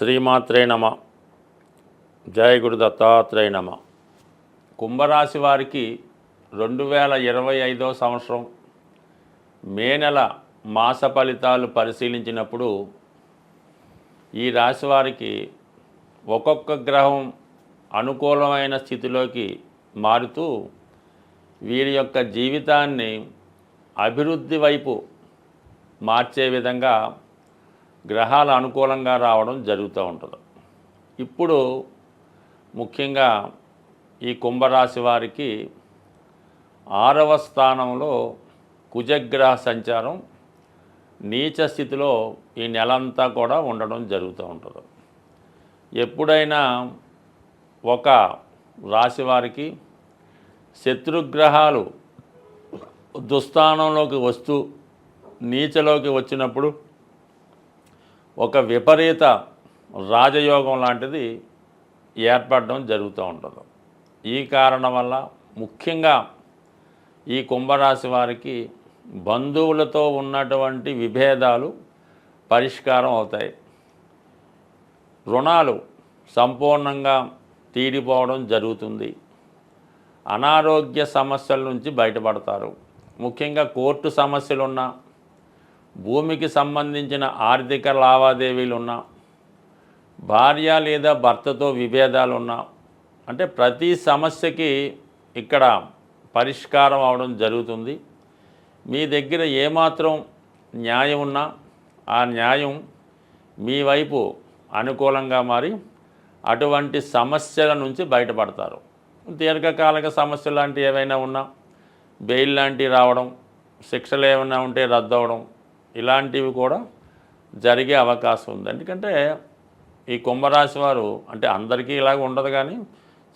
శ్రీమాత్రే నమ. జయ గురు దత్తాత్రేయ నమ. కుంభరాశి వారికి 2025 సంవత్సరం మే నెల మాస ఫలితాలు పరిశీలించినప్పుడు ఈ రాశి వారికి ఒక్కొక్క గ్రహం అనుకూలమైన స్థితిలోకి మారుతూ వీరి యొక్క జీవితాన్ని అభివృద్ధి వైపు మార్చే విధంగా గ్రహాలు అనుకూలంగా రావడం జరుగుతూ ఉంటుంది. ఇప్పుడు ముఖ్యంగా ఈ కుంభరాశి వారికి 6వ స్థానంలో కుజగ్రహ సంచారం నీచ స్థితిలో ఈ నెలంతా కూడా ఉండడం జరుగుతూ ఉంటుంది. ఎప్పుడైనా ఒక రాశి వారికి శత్రుగ్రహాలు దుస్థానంలోకి వస్తూ నీచలోకి వచ్చినప్పుడు ఒక విపరీత రాజయోగం లాంటిది ఏర్పడడం జరుగుతూ ఉంటుంది. ఈ కారణం వల్ల ముఖ్యంగా ఈ కుంభరాశి వారికి బంధువులతో ఉన్నటువంటి విభేదాలు పరిష్కారం అవుతాయి. రుణాలు సంపూర్ణంగా తీరిపోవడం జరుగుతుంది. అనారోగ్య సమస్యల నుంచి బయటపడతారు. ముఖ్యంగా కోర్టు సమస్యలున్నా, భూమికి సంబంధించిన ఆర్థిక లావాదేవీలున్నా, భార్య లేదా భర్తతో విభేదాలున్నా, అంటే ప్రతి సమస్యకి ఇక్కడ పరిష్కారం అవడం జరుగుతుంది. మీ దగ్గర ఏమాత్రం న్యాయం ఉన్నా ఆ న్యాయం మీ వైపు అనుకూలంగా మారి అటువంటి సమస్యల నుంచి బయటపడతారు. దీర్ఘకాలిక సమస్యలు లాంటివి ఏవైనా ఉన్నా, బెయిల్ లాంటివి రావడం, శిక్షలు ఏమైనా ఉంటే రద్దు అవ్వడం, ఇలాంటివి కూడా జరిగే అవకాశం ఉంది. ఎందుకంటే ఈ కుంభరాశి వారు అంటే అందరికీ ఇలాగ ఉండదు, కానీ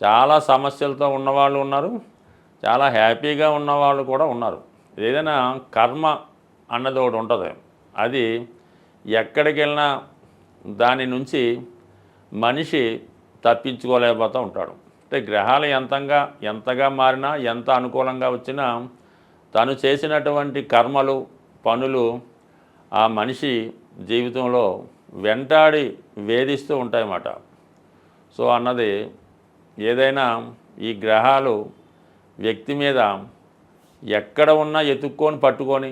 చాలా సమస్యలతో ఉన్నవాళ్ళు ఉన్నారు, చాలా హ్యాపీగా ఉన్నవాళ్ళు కూడా ఉన్నారు. ఏదైనా కర్మ అన్నది ఒకటి ఉంటుంది. అది ఎక్కడికి వెళ్ళినా దాని నుంచి మనిషి తప్పించుకోలేకపోతూ ఉంటాడు. అంటే గ్రహాలు ఎంతగా మారినా, ఎంత అనుకూలంగా వచ్చినా తను చేసినటువంటి కర్మలు, పనులు ఆ మనిషి జీవితంలో వెంటాడి వేధిస్తూ ఉంటాయన్నమాట. సో అన్నది ఏదైనా ఈ గ్రహాలు వ్యక్తి మీద ఎక్కడ ఉన్నా ఎత్తుక్కొని పట్టుకొని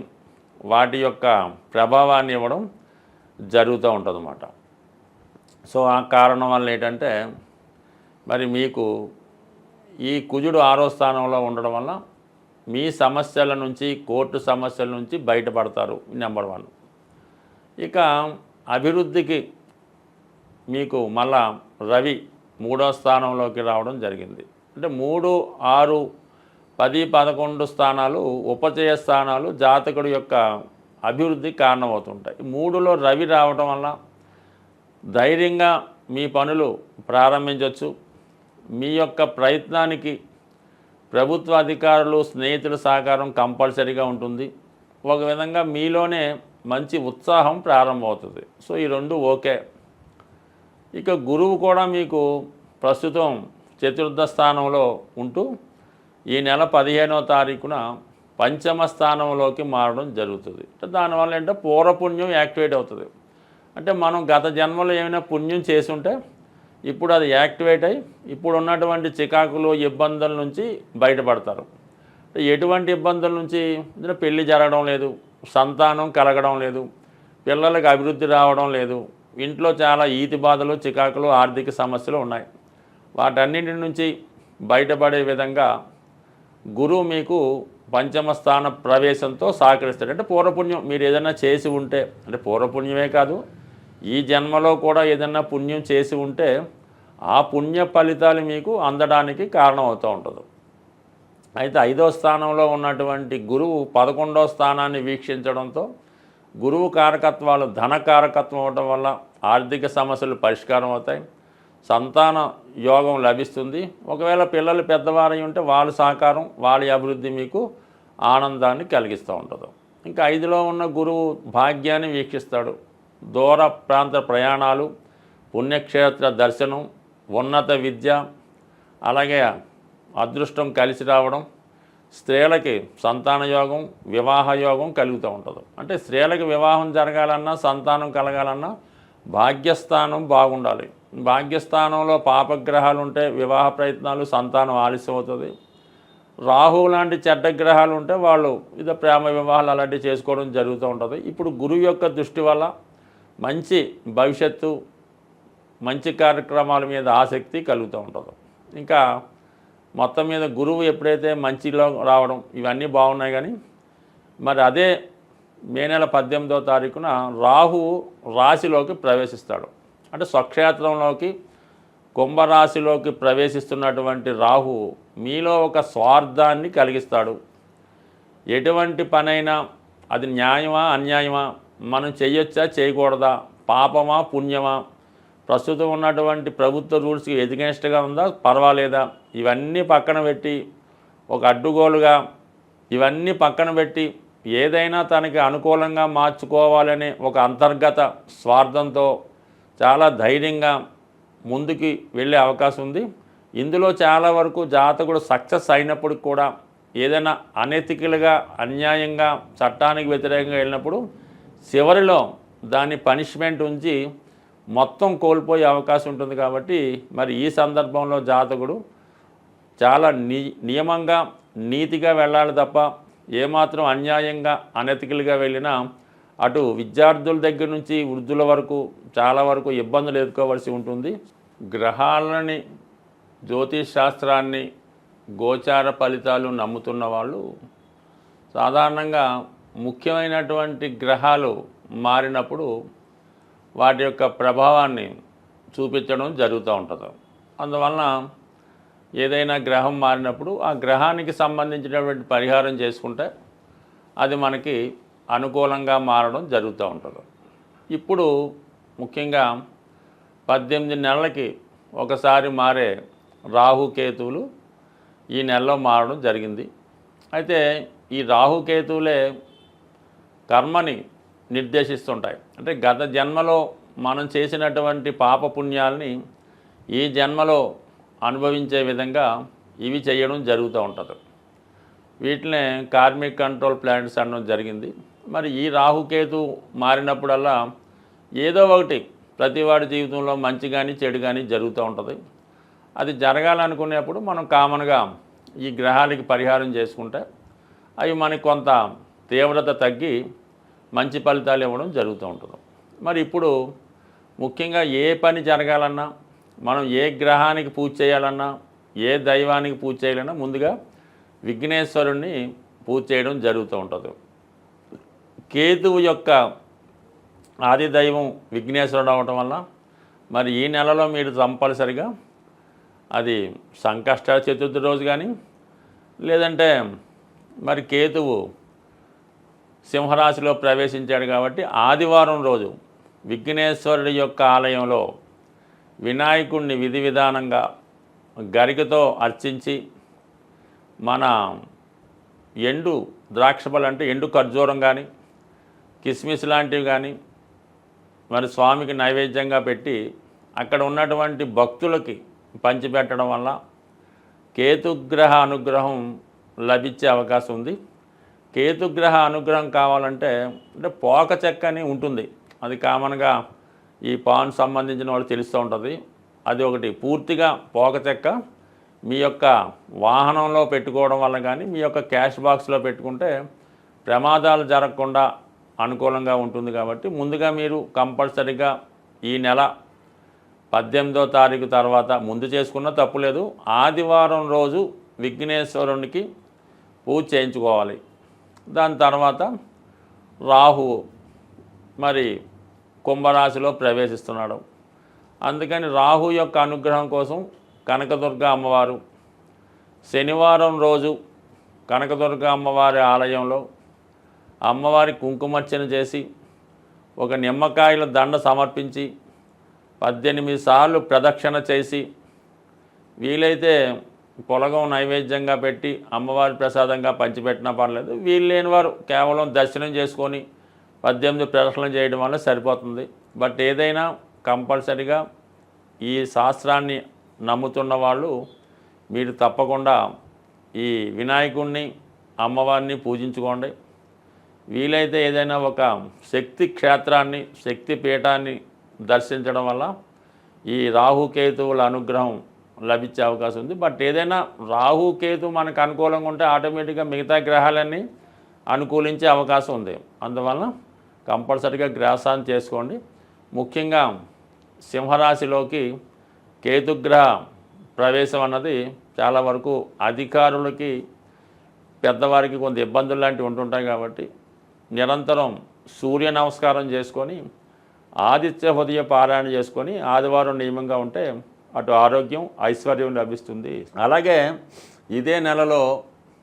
వాటి యొక్క ప్రభావాన్ని ఇవ్వడం జరుగుతూ ఉంటుందన్నమాట. సో ఆ కారణం వల్ల ఏంటంటే మరి మీకు ఈ కుజుడు 6వ స్థానంలో ఉండడం వల్ల మీ సమస్యల నుంచి, కోర్టు సమస్యల నుంచి బయటపడతారు. నెంబర్ 1. ఇక అభివృద్ధికి మీకు మళ్ళా రవి 3వ స్థానంలోకి రావడం జరిగింది. అంటే 3, 6, 10, 11 స్థానాలు ఉపచయ స్థానాలు జాతకుడి యొక్క అభివృద్ధికి కారణమవుతుంటాయి. 3లో రవి రావడం వల్ల ధైర్యంగా మీ పనులు ప్రారంభించవచ్చు. మీ యొక్క ప్రయత్నానికి ప్రభుత్వ అధికారులు, స్నేహితుల సహకారం కంపల్సరీగా ఉంటుంది. ఒక విధంగా మీలోనే మంచి ఉత్సాహం ప్రారంభమవుతుంది. సో ఈ రెండు ఓకే. ఇక గురువు కూడా మీకు ప్రస్తుతం చతుర్థ స్థానంలో ఉంటూ ఈ నెల 15వ తారీఖున పంచమ స్థానంలోకి మారడం జరుగుతుంది. దానివల్ల ఏంటంటే పూర్వపుణ్యం యాక్టివేట్ అవుతుంది. అంటే మనం గత జన్మలో ఏమైనా పుణ్యం చేసి ఉంటే ఇప్పుడు అది యాక్టివేట్ అయ్యి ఇప్పుడు ఉన్నటువంటి చికాకులు, ఇబ్బందుల నుంచి బయటపడతారు. ఎటువంటి ఇబ్బందుల నుంచి? పెళ్ళి జరగడం లేదు, సంతానం కలగడం లేదు, పిల్లలకు అభివృద్ధి రావడం లేదు, ఇంట్లో చాలా ఈతి బాధలు, చికాకులు, ఆర్థిక సమస్యలు ఉన్నాయి. వాటన్నింటి నుంచి బయటపడే విధంగా గురువు మీకు పంచమ స్థాన ప్రవేశంతో సహకరిస్తాడు. అంటే పూర్వపుణ్యం మీరు ఏదైనా చేసి ఉంటే, అంటే పూర్వపుణ్యమే కాదు, ఈ జన్మలో కూడా ఏదైనా పుణ్యం చేసి ఉంటే ఆ పుణ్య ఫలితాలు మీకు అందడానికి కారణం అవుతూ ఉంటుంది. అయితే 5వ స్థానంలో ఉన్నటువంటి గురువు 11వ స్థానాన్ని వీక్షించడంతో గురువు కారకత్వాలు ధన కారకత్వం అవడం వల్ల ఆర్థిక సమస్యలు పరిష్కారం అవుతాయి. సంతాన యోగం లభిస్తుంది. ఒకవేళ పిల్లలు పెద్దవారై ఉంటే వాళ్ళ సహకారం, వాళ్ళ అభివృద్ధి మీకు ఆనందాన్ని కలిగిస్తూ ఉంటుంది. ఇంకా 5లో ఉన్న గురువు భాగ్యాన్ని వీక్షిస్తాడు. దూర ప్రాంత ప్రయాణాలు, పుణ్యక్షేత్ర దర్శనం, ఉన్నత విద్య, అలాగే అదృష్టం కలిసి రావడం, స్త్రీలకి సంతాన యోగం, వివాహ యోగం కలుగుతూ ఉంటుంది. అంటే స్త్రీలకు వివాహం జరగాలన్నా, సంతానం కలగాలన్నా భాగ్యస్థానం బాగుండాలి. భాగ్యస్థానంలో పాపగ్రహాలు ఉంటే వివాహ ప్రయత్నాలు, సంతానం ఆలస్యం అవుతుంది. రాహువు లాంటి చెడ్డ గ్రహాలు ఉంటే వాళ్ళు ఇదో ప్రేమ వివాహాలు అలాంటివి చేసుకోవడం జరుగుతూ ఉంటుంది. ఇప్పుడు గురువు యొక్క దృష్టి వల్ల మంచి భవిష్యత్తు, మంచి కార్యక్రమాల మీద ఆసక్తి కలుగుతూ ఉంటుంది. ఇంకా మొత్తం మీద గురువు ఎప్పుడైతే మంచిలో రావడం ఇవన్నీ బాగున్నాయి. కానీ మరి అదే మే నెల 18వ తారీఖున రాహువు రాశిలోకి ప్రవేశిస్తాడు. అంటే స్వక్షేత్రంలోకి కుంభరాశిలోకి ప్రవేశిస్తున్నటువంటి రాహువు మీలో ఒక స్వార్థాన్ని కలిగిస్తాడు. ఎటువంటి పనైనా అది న్యాయమా అన్యాయమా, మనం చేయొచ్చా చేయకూడదా, పాపమా పుణ్యమా, ప్రస్తుతం ఉన్నటువంటి ప్రభుత్వ రూల్స్కి ఎగెన్స్ట్గా ఉందా పర్వాలేదా, ఇవన్నీ పక్కన పెట్టి ఒక అడ్డుగోలుగా ఇవన్నీ పక్కన పెట్టి ఏదైనా తనకి అనుకూలంగా మార్చుకోవాలనే ఒక అంతర్గత స్వార్థంతో చాలా ధైర్యంగా ముందుకి వెళ్ళే అవకాశం ఉంది. ఇందులో చాలా వరకు జాతకుడు సక్సెస్ అయినప్పుడు కూడా ఏదైనా అనెతికల్గా, అన్యాయంగా, చట్టానికి వ్యతిరేకంగా వెళ్ళినప్పుడు చివరిలో దాని పనిష్మెంట్ ఉంచి మొత్తం కోల్పోయే అవకాశం ఉంటుంది. కాబట్టి మరి ఈ సందర్భంలో జాతకుడు చాలా నియమంగా, నీతిగా వెళ్ళాలి తప్ప ఏమాత్రం అన్యాయంగా, అనెతికల్గా వెళ్ళినా అటు విద్యార్థుల దగ్గర నుంచి వృద్ధుల వరకు చాలా వరకు ఇబ్బందులు ఎదుర్కోవాల్సి ఉంటుంది. గ్రహాలని, జ్యోతిష్ శాస్త్రాన్ని, గోచార ఫలితాలు నమ్ముతున్న వాళ్ళు సాధారణంగా ముఖ్యమైనటువంటి గ్రహాలు మారినప్పుడు వాటి యొక్క ప్రభావాన్ని చూపించడం జరుగుతూ ఉంటుంది. అందువలన ఏదైనా గ్రహం మారినప్పుడు ఆ గ్రహానికి సంబంధించినటువంటి పరిహారం చేసుకుంటే అది మనకి అనుకూలంగా మారడం జరుగుతూ ఉంటుంది. ఇప్పుడు ముఖ్యంగా 18 నెలలకి ఒకసారి మారే రాహుకేతువులు ఈ నెలలో మారడం జరిగింది. అయితే ఈ రాహుకేతువులే కర్మని నిర్దేశిస్తుంటాయి. అంటే గత జన్మలో మనం చేసినటువంటి పాపపుణ్యాలని ఈ జన్మలో అనుభవించే విధంగా ఇవి చేయడం జరుగుతూ ఉంటుంది. వీటినే కార్మిక్ కంట్రోల్ ప్లానెట్స్ అనడం జరిగింది. మరి ఈ రాహుకేతు మారినప్పుడల్లా ఏదో ఒకటి ప్రతివాడి జీవితంలో మంచి కానీ చెడు కానీ జరుగుతూ ఉంటుంది. అది జరగాలనుకునేప్పుడు మనం కామన్గా ఈ గ్రహాలకి పరిహారం చేసుకుంటే అవి మనకి కొంత తీవ్రత తగ్గి మంచి ఫలితాలు ఇవ్వడం జరుగుతూ ఉంటుంది. మరి ఇప్పుడు ముఖ్యంగా ఏ పని జరగాలన్నా, మనం ఏ గ్రహానికి పూజ చేయాలన్నా, ఏ దైవానికి పూజ చేయాలన్నా ముందుగా విఘ్నేశ్వరుణ్ణి పూజ చేయడం జరుగుతూ ఉంటుంది. కేతువు యొక్క ఆది దైవం విఘ్నేశ్వరుడు అవటం వల్ల మరి ఈ నెలలో మీరు కంపల్సరిగా అది సంకష్ట చతుర్థి రోజు కానీ, లేదంటే మరి కేతువు సింహరాశిలో ప్రవేశించాడు కాబట్టి ఆదివారం రోజు విఘ్నేశ్వరుడి యొక్క ఆలయంలో వినాయకుడిని విధి విధానంగా గరికతో అర్చించి మన ఎండు ద్రాక్షపళ్ళు అంటే ఎండు ఖర్జూరం కానీ, కిస్మిస్ లాంటివి కానీ మరి స్వామికి నైవేద్యంగా పెట్టి అక్కడ ఉన్నటువంటి భక్తులకి పంచిపెట్టడం వల్ల కేతుగ్రహ అనుగ్రహం లభించే అవకాశం ఉంది. కేతుగ్రహ అనుగ్రహం కావాలంటే అంటే పోక చెక్క అని ఉంటుంది, అది కామన్గా ఈ పాన్ సంబంధించిన వాళ్ళు తెలుస్తూ ఉంటుంది. అది ఒకటి పూర్తిగా పోక చెక్క మీ యొక్క వాహనంలో పెట్టుకోవడం వల్ల కానీ, మీ యొక్క క్యాష్ బాక్స్లో పెట్టుకుంటే ప్రమాదాలు జరగకుండా అనుకూలంగా ఉంటుంది. కాబట్టి ముందుగా మీరు కంపల్సరీగా ఈ నెల 18వ తారీఖు తర్వాత ముందు చేసుకున్న తప్పులేదు, ఆదివారం రోజు విఘ్నేశ్వరునికి పూజ చేయించుకోవాలి. దాని తర్వాత రాహువు మరి కుంభరాశిలో ప్రవేశిస్తున్నాడు. అందుకని రాహు యొక్క అనుగ్రహం కోసం కనకదుర్గ అమ్మవారు శనివారం రోజు కనకదుర్గ అమ్మవారి ఆలయంలో అమ్మవారి కుంకుమర్చన చేసి ఒక నిమ్మకాయల దండ సమర్పించి 18 సార్లు ప్రదక్షిణ చేసి వీలైతే పొలగం నైవేద్యంగా పెట్టి అమ్మవారి ప్రసాదంగా పంచిపెట్టినా పర్లేదు. వీలు లేని వారు కేవలం దర్శనం చేసుకొని 18 ప్రదక్షిణలు చేయడం వల్ల సరిపోతుంది. బట్ ఏదైనా కంపల్సరిగా ఈ శాస్త్రాన్ని నమ్ముతున్న వాళ్ళు మీరు తప్పకుండా ఈ వినాయకుడిని, అమ్మవారిని పూజించుకోండి. వీలైతే ఏదైనా ఒక శక్తి క్షేత్రాన్ని, శక్తి పీఠాన్ని దర్శించడం వల్ల ఈ రాహుకేతువుల అనుగ్రహం లభించే అవకాశం ఉంది. బట్ ఏదైనా రాహుకేతు మనకు అనుకూలంగా ఉంటే ఆటోమేటిక్గా మిగతా గ్రహాలన్నీ అనుకూలించే అవకాశం ఉంది. అందువల్ల కంపల్సరీగా గ్రహశాంతి చేసుకోండి. ముఖ్యంగా సింహరాశిలోకి కేతుగ్రహ ప్రవేశం అన్నది చాలా వరకు అధికారులకి పెద్దవారికి కొంత ఇబ్బందులు లాంటివి ఉంటుంటాయి. కాబట్టి నిరంతరం సూర్య నమస్కారం చేసుకొని ఆదిత్య హృదయ పారాయణ చేసుకొని ఆదివారం నియమంగా ఉంటే అటు ఆరోగ్యం ఐశ్వర్యం లభిస్తుంది. అలాగే ఇదే నెలలో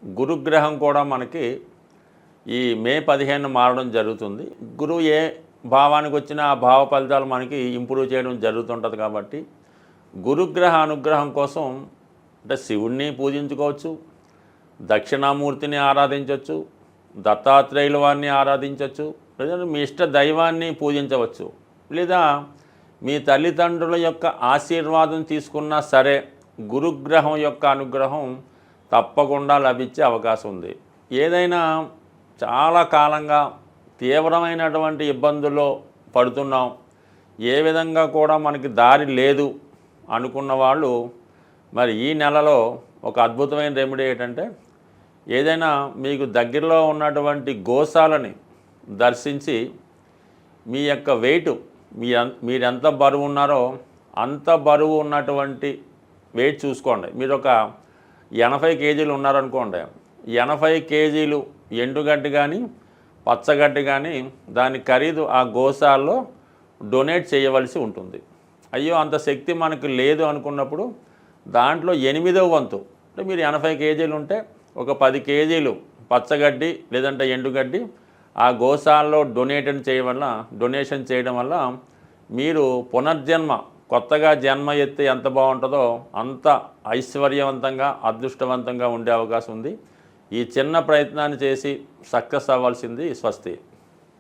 గురుగ్రహం కూడా మనకి ఈ మే 15 మారడం జరుగుతుంది. గురువు ఏ భావానికి వచ్చినా ఆ భావ ఫలితాలు మనకి ఇంప్రూవ్ చేయడం జరుగుతుంటుంది. కాబట్టి గురుగ్రహ అనుగ్రహం కోసం అంటే శివుణ్ణి పూజించుకోవచ్చు, దక్షిణామూర్తిని ఆరాధించవచ్చు, దత్తాత్రేయుల వారిని ఆరాధించవచ్చు, లేదా మీ ఇష్ట దైవాన్ని పూజించవచ్చు, లేదా మీ తల్లిదండ్రుల యొక్క ఆశీర్వాదం తీసుకున్నా సరే గురుగ్రహం యొక్క అనుగ్రహం తప్పకుండా లభించే అవకాశం ఉంది. ఏదైనా చాలా కాలంగా తీవ్రమైనటువంటి ఇబ్బందుల్లో పడుతున్నాం, ఏ విధంగా కూడా మనకి దారి లేదు అనుకున్న వాళ్ళు మరి ఈ నెలలో ఒక అద్భుతమైన రెమెడీ ఏంటంటే ఏదైనా మీకు దగ్గరలో ఉన్నటువంటి గోశాలని దర్శించి మీ యొక్క వెయిట్ మీరెంత బరువు ఉన్నారో అంత బరువు ఉన్నటువంటి వెయిట్ చూసుకోండి. మీరు ఒక 80 కేజీలు ఉన్నారనుకోండి, 80 కేజీలు ఎండుగడ్డి కానీ పచ్చగడ్డి కానీ దాని ఖరీదు ఆ గోశాలలో డొనేట్ చేయవలసి ఉంటుంది. అయ్యో అంత శక్తి మనకు లేదు అనుకున్నప్పుడు దాంట్లో 8వ వంతు అంటే మీరు 80 కేజీలు ఉంటే ఒక 10 కేజీలు పచ్చగడ్డి లేదంటే ఎండుగడ్డి ఆ గోశాలలో డొనేషన్ చేయడం వల్ల మీరు పునర్జన్మ కొత్తగా జన్మ ఎత్తే ఎంత బాగుంటుందో అంత ఐశ్వర్యవంతంగా అదృష్టవంతంగా ఉండే అవకాశం ఉంది. ఈ చిన్న ప్రయత్నాన్ని చేసి సక్సెస్ అవ్వాల్సింది. స్వస్తి.